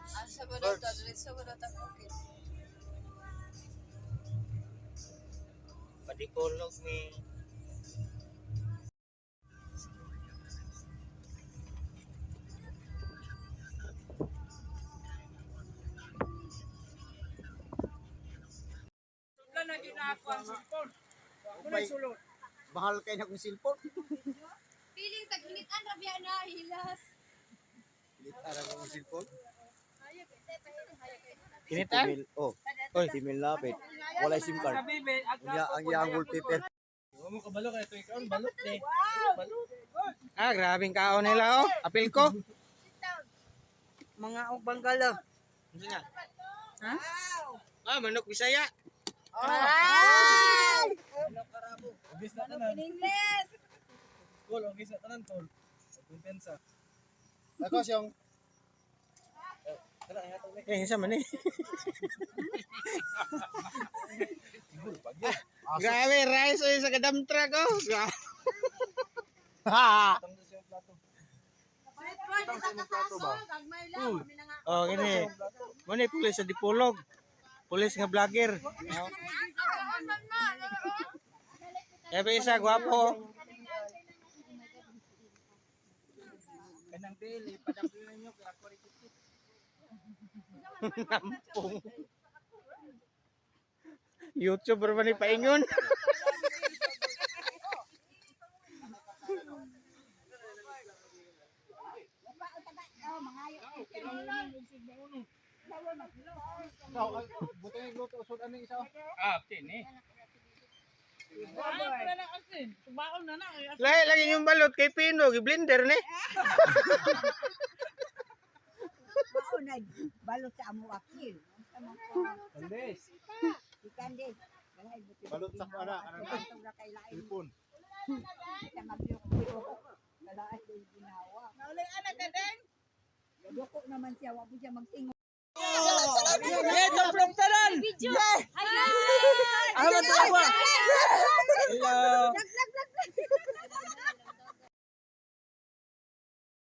Birds. Asa ba daw ta? Diretso ba daw ta bukid? Padikolog mi. Wala na ginako ang cellphone. Ako na May- sulod. Mahal kayo na kong cellphone. Piling sa ginitan ra biya na hilas. Ara kong cellphone. Kinitan? Oh, Oy. email lapit. Wala SIM card. Kabibe, Unya ang iyang wallpaper. mo kabalo kay to ikaw, balot eh. Balot. Ah, grabing kaon nila oh. Apil ko. Mga banggala. Ano nga? Ha? Ah, manok Bisaya. Ay! Ugis na tanan. English. Kol, ugis na tanan kol. Kumpensa. Ako siyang Tara, ato ni. Eh, isa man eh. Grabe, rice oy sa kadam truck oh. Tangos yung plato. Oh, gini. Mo ni pulis sa Dipolog. Pulis nga vlogger. Ebe isa gwapo. Kanang dili, padampilan nyo kay ako rikit. Nampong. YouTuber ba ni paingon? buti yung luto usod ano isa. Ah, tini. Wala na asin. Subaon na na. Lahi lagi yung balot kay Pino, gi-blender ni. Maunay balot sa amo akil. Andes. Ikan din. Balay buti. Balot sa ana kanang Itong na kay lain cellphone. sa magyok pero dalaay din ginawa. Naulay anak ka din. Doko naman siya wa po siya magtingo. Eh, taplong tanan. Video. Ano ba? Hello.